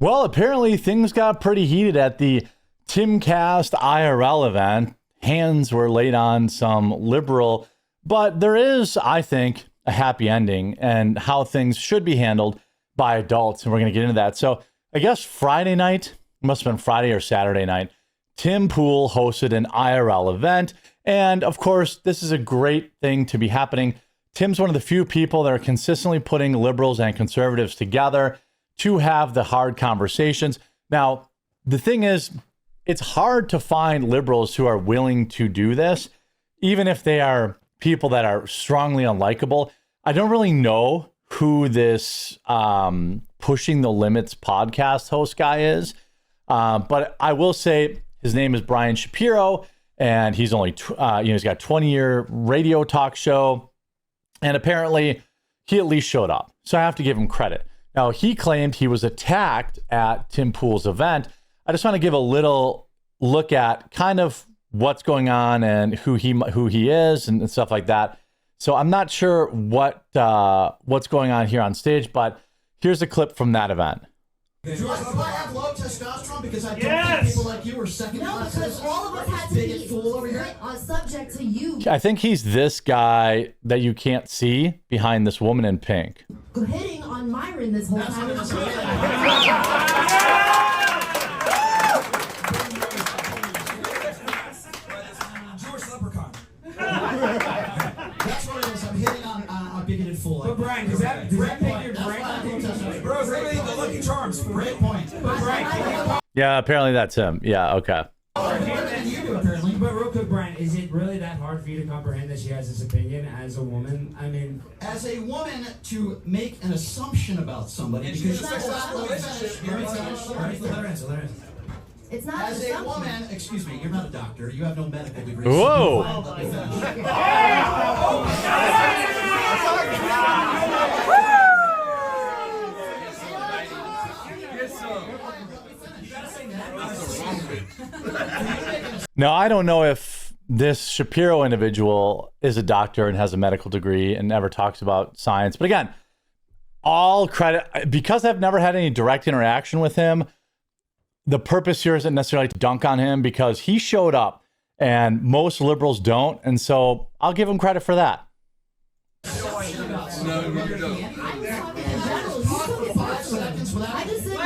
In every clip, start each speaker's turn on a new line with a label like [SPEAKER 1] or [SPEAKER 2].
[SPEAKER 1] Well, apparently things got pretty heated at the Timcast IRL event. Hands were laid on some liberal, but there is, I think, a happy ending and how things should be handled by adults. And we're going to get into that. So I guess Friday night, must have been Friday or Saturday night, Tim Pool hosted an IRL event. And of course, this is a great thing to be happening. Tim's one of the few people that are consistently putting liberals and conservatives together to have the hard conversations. Now, the thing is, it's hard to find liberals who are willing to do this, even if they are people that are strongly unlikable. I don't really know who this Pushing the Limits podcast host guy is, but I will say his name is Brian Shapiro, and he's only, he's got a 20-year radio talk show, and apparently he at least showed up. So I have to give him credit. Now, he claimed he was attacked at Tim Pool's event. I just want to give a little look at kind of what's going on and who he is and stuff like that. So I'm not sure what's going on here on stage, but here's a clip from that event.
[SPEAKER 2] Do I have low testosterone because I don't think people like you are second class?
[SPEAKER 3] No, because all of us had to be fool over here subject to you.
[SPEAKER 1] I think he's this guy that you can't see behind this woman in pink.
[SPEAKER 3] Hitting on Myron this whole time.
[SPEAKER 2] George Leprechaun. That's what it is. I'm hitting on a bigoted fool.
[SPEAKER 4] But Brian, does that make your brain?
[SPEAKER 2] Bro, really the Lucky Charms. Great point.
[SPEAKER 4] But Brian,
[SPEAKER 1] Yeah, apparently that's him. Yeah, okay.
[SPEAKER 2] Apparently.
[SPEAKER 4] but real quick, Brian, is it really that hard for you to comprehend that she has this opinion as a woman? I mean,
[SPEAKER 2] as a woman, to make an assumption about somebody because
[SPEAKER 3] Let her
[SPEAKER 2] answer.
[SPEAKER 3] It's not
[SPEAKER 2] As a woman, excuse me, you're not a doctor. You have no medical degree.
[SPEAKER 1] Whoa. Now, I don't know if this Shapiro individual is a doctor and has a medical degree and never talks about science. But again, all credit, because I've never had any direct interaction with him, the purpose here isn't necessarily to dunk on him because he showed up and most liberals don't. And so I'll give him credit for that.
[SPEAKER 3] No, you don't. I just said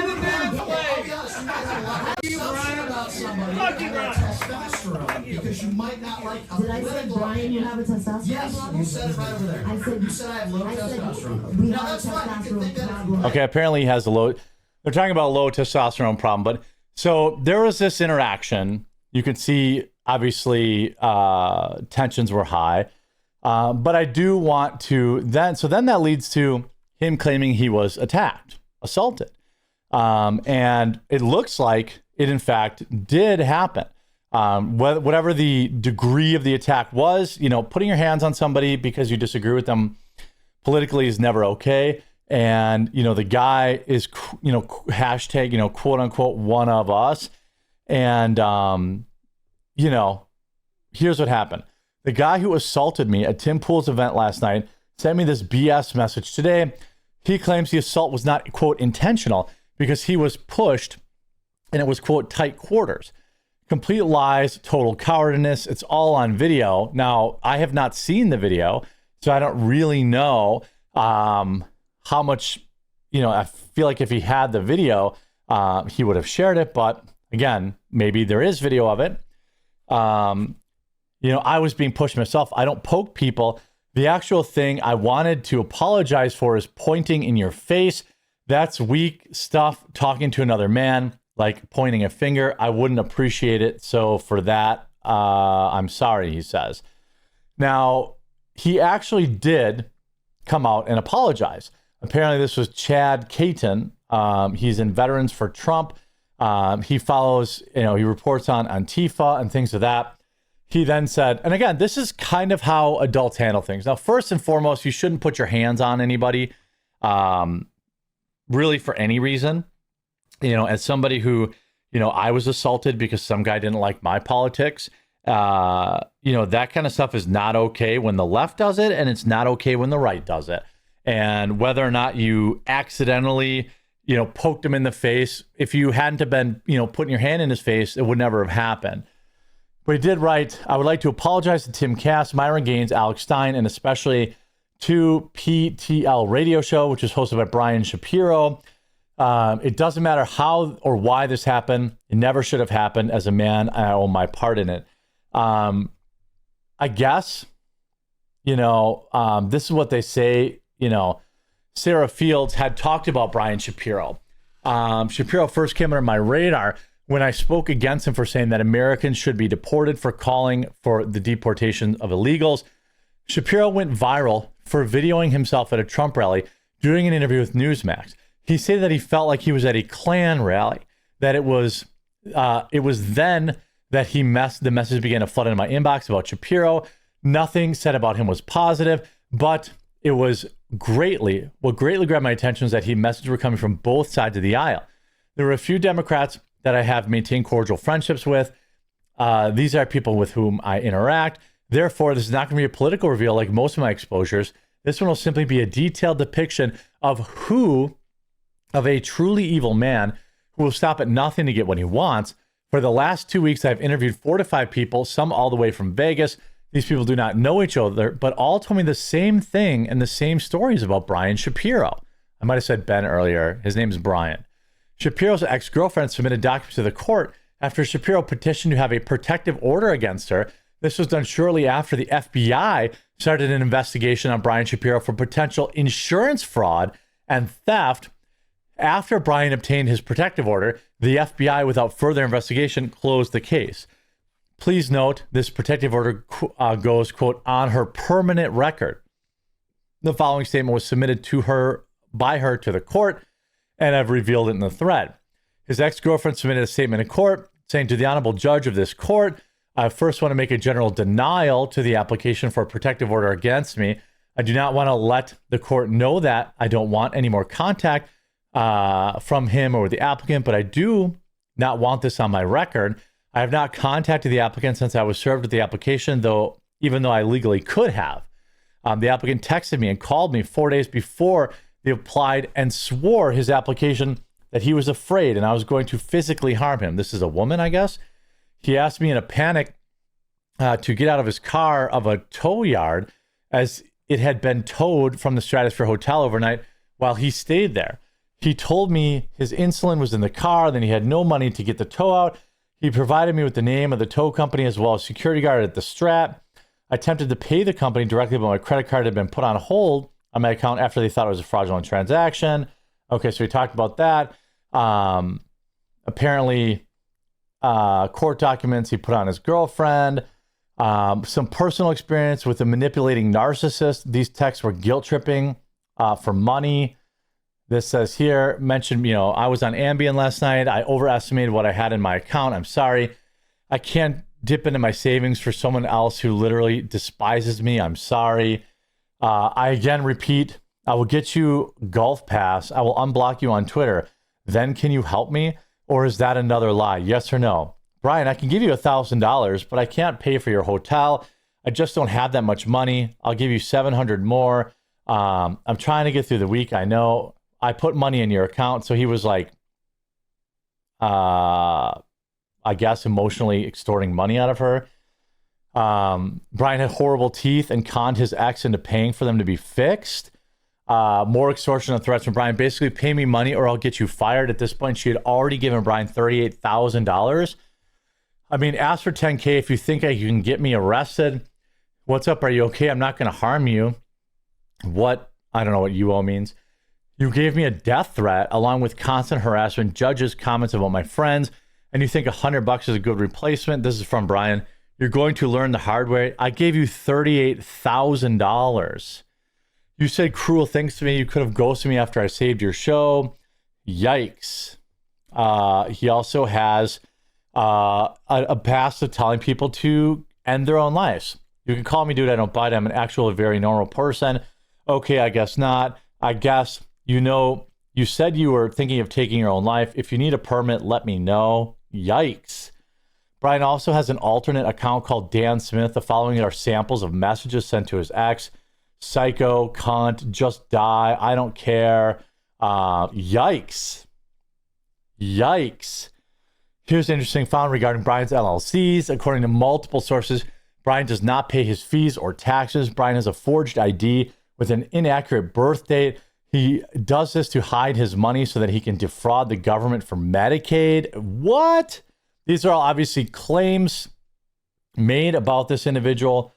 [SPEAKER 2] because you might not like.
[SPEAKER 3] Did I say, Brian, you have a testosterone
[SPEAKER 2] Yes,
[SPEAKER 3] problem?
[SPEAKER 2] you said it right over there.
[SPEAKER 3] I said,
[SPEAKER 2] you said I have low testosterone.
[SPEAKER 3] We
[SPEAKER 2] Now
[SPEAKER 3] have a
[SPEAKER 2] that's fine. You can think
[SPEAKER 3] testosterone
[SPEAKER 2] that.
[SPEAKER 3] problem.
[SPEAKER 1] Okay, apparently he has a low, they're talking about a low testosterone problem. But so there was this interaction. You could see, obviously, tensions were high. But I do want to then that leads to him claiming he was attacked, assaulted. And it looks like it, in fact, did happen. Whatever the degree of the attack was, putting your hands on somebody because you disagree with them politically is never okay. And, the guy is, hashtag, quote unquote, one of us. And, here's what happened. The guy who assaulted me at Tim Pool's event last night sent me this BS message today. He claims the assault was not, quote, intentional because he was pushed and it was, quote, tight quarters. Complete lies, total cowardice. It's all on video. Now, I have not seen the video, so I don't really know how much, I feel like if he had the video, he would have shared it. But again, maybe there is video of it. I was being pushed myself. I don't poke people. The actual thing I wanted to apologize for is pointing in your face. That's weak stuff, talking to another man, like pointing a finger. I wouldn't appreciate it. So for that, I'm sorry, he says. Now, he actually did come out and apologize. Apparently, this was Chad Caton. He's in Veterans for Trump. He follows, he reports on Antifa and things of that. He then said, and again, this is kind of how adults handle things. Now, first and foremost, you shouldn't put your hands on anybody, really for any reason. As somebody who, I was assaulted because some guy didn't like my politics. That kind of stuff is not okay when the left does it, and it's not okay when the right does it. And whether or not you accidentally, poked him in the face. If you hadn't have been, putting your hand in his face, it would never have happened. But he did write, I would like to apologize to Tim Cass, Myron Gaines, Alex Stein, and especially to PTL Radio Show, which is hosted by Brian Shapiro. It doesn't matter how or why this happened. It never should have happened. As a man, I own my part in it. I guess, this is what they say, Sarah Fields had talked about Brian Shapiro. Shapiro first came under my radar when I spoke against him for saying that Americans should be deported for calling for the deportation of illegals. Shapiro went viral for videoing himself at a Trump rally doing an interview with Newsmax. He said that he felt like he was at a Klan rally, that it was then that the message began to flood into my inbox about Shapiro. Nothing said about him was positive, but it was what greatly grabbed my attention was that messages were coming from both sides of the aisle. There were a few Democrats that I have maintained cordial friendships with. These are people with whom I interact. Therefore, this is not going to be a political reveal like most of my exposures. This one will simply be a detailed depiction of a truly evil man who will stop at nothing to get what he wants. For the last 2 weeks, I've interviewed 4 to 5 people, some all the way from Vegas. These people do not know each other, but all told me the same thing and the same stories about Brian Shapiro. I might have said Ben earlier. His name is Brian. Shapiro's ex-girlfriend submitted documents to the court after Shapiro petitioned to have a protective order against her. This was done shortly after the FBI started an investigation on Brian Shapiro for potential insurance fraud and theft. After Brian obtained his protective order, the FBI, without further investigation, closed the case. Please note, this protective order goes, quote, on her permanent record. The following statement was submitted by her to the court, and I've revealed it in the thread. His ex-girlfriend submitted a statement in court saying, to the honorable judge of this court, I first want to make a general denial to the application for a protective order against me. I do not want to let the court know that I don't want any more contact from him or the applicant, but I do not want this on my record. I have not contacted the applicant since I was served with the application, even though I legally could have. The applicant texted me and called me 4 days before they applied and swore his application that he was afraid and I was going to physically harm him. This is a woman, I guess. He asked me in a panic to get out of his car of a tow yard as it had been towed from the Stratosphere Hotel overnight while he stayed there. He told me his insulin was in the car, then he had no money to get the tow out. He provided me with the name of the tow company as well as security guard at the Strat. I attempted to pay the company directly, but my credit card had been put on hold on my account after they thought it was a fraudulent transaction. Okay, so we talked about that. Apparently, court documents he put on his girlfriend. Some personal experience with a manipulating narcissist. These texts were guilt tripping for money. This says here, mentioned, I was on Ambien last night. I overestimated what I had in my account. I'm sorry. I can't dip into my savings for someone else who literally despises me. I'm sorry. I again repeat, I will get you Golf Pass. I will unblock you on Twitter. Then can you help me? Or is that another lie? Yes or no? Brian, I can give you $1,000, but I can't pay for your hotel. I just don't have that much money. I'll give you $700 more. I'm trying to get through the week. I know. I put money in your account. So he was like, I guess, emotionally extorting money out of her. Brian had horrible teeth and conned his ex into paying for them to be fixed. More extortion and threats from Brian. Basically, pay me money or I'll get you fired. At this point, she had already given Brian $38,000. I mean, ask for $10K if you think you can get me arrested. What's up? Are you okay? I'm not going to harm you. What? I don't know what UO means. You gave me a death threat along with constant harassment, judges' comments about my friends, and you think $100 is a good replacement. This is from Brian. You're going to learn the hard way. I gave you $38,000. You said cruel things to me. You could have ghosted me after I saved your show. Yikes. He also has a past of telling people to end their own lives. You can call me, dude. I don't bite. I'm an actual very normal person. Okay, I guess not. I guess, you said you were thinking of taking your own life. If you need a permit, let me know. Yikes. Brian also has an alternate account called Dan Smith. The following are samples of messages sent to his ex. Psycho, cunt, just die, I don't care. Yikes. Yikes. Here's an interesting found regarding Brian's LLCs. According to multiple sources, Brian does not pay his fees or taxes. Brian has a forged ID with an inaccurate birth date. He does this to hide his money so that he can defraud the government for Medicaid. What? These are all obviously claims made about this individual.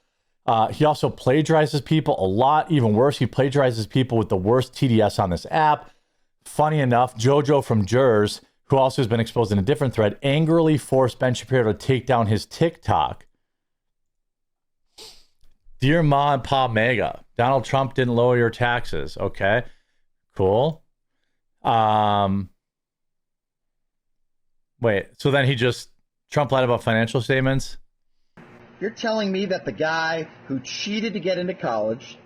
[SPEAKER 1] He also plagiarizes people a lot. Even worse, he plagiarizes people with the worst TDS on this app. Funny enough, JoJo from Jers, who also has been exposed in a different thread, angrily forced Ben Shapiro to take down his TikTok. Dear Ma and Pa Mega, Donald Trump didn't lower your taxes. Okay, cool. Wait, so then Trump lied about financial statements?
[SPEAKER 5] You're telling me that the guy who cheated to get into college,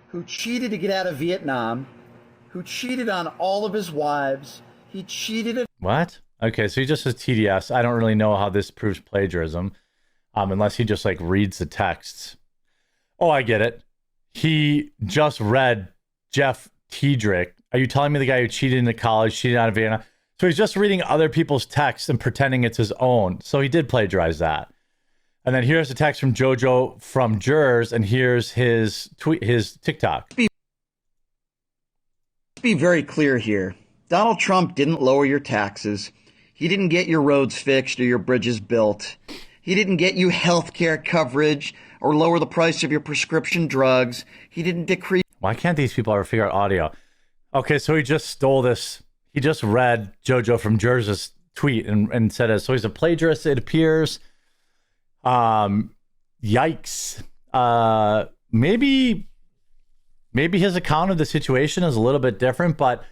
[SPEAKER 5] who cheated to get out of Vietnam, who cheated on all of his wives, he cheated at...
[SPEAKER 1] What? Okay, so he just says TDS. I don't really know how this proves plagiarism, unless he just like reads the texts. Oh, I get it. He just read Jeff Tiedrich. Are you telling me the guy who cheated into college, cheated out of Vienna? So he's just reading other people's texts and pretending it's his own. So he did plagiarize that. And then here's a text from JoJo from Jers, and here's his tweet, his TikTok.
[SPEAKER 5] Be very clear here. Donald Trump didn't lower your taxes. He didn't get your roads fixed or your bridges built. He didn't get you health care coverage or lower the price of your prescription drugs. He didn't decrease...
[SPEAKER 1] Why can't these people ever figure out audio? Okay, so he just stole this. He just read JoJo from Jers' tweet and said it. So he's a plagiarist, it appears. Yikes. Maybe his account of the situation is a little bit different, but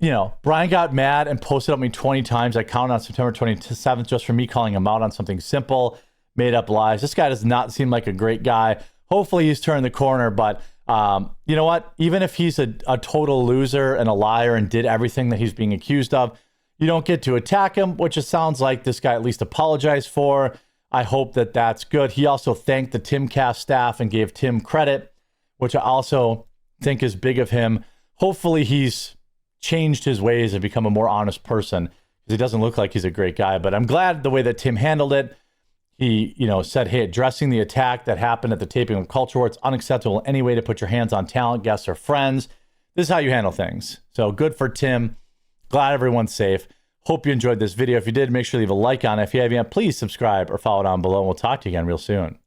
[SPEAKER 1] you know, Brian got mad and posted up me 20 times. I counted on September 27th just for me calling him out on something simple, made up lies. This guy does not seem like a great guy. Hopefully he's turned the corner, but you know what? Even if he's a total loser and a liar and did everything that he's being accused of, you don't get to attack him, which it sounds like this guy at least apologized for. I hope that that's good. He also thanked the Timcast staff and gave Tim credit, which I also think is big of him. Hopefully he's changed his ways and become a more honest person, because he doesn't look like he's a great guy. But I'm glad the way that Tim handled it. He, said, hey, addressing the attack that happened at the taping of Culture War, it's unacceptable in any way to put your hands on talent, guests, or friends. This is how you handle things. So good for Tim. Glad everyone's safe. Hope you enjoyed this video. If you did, make sure to leave a like on it. If you haven't yet, please subscribe or follow down below. And we'll talk to you again real soon.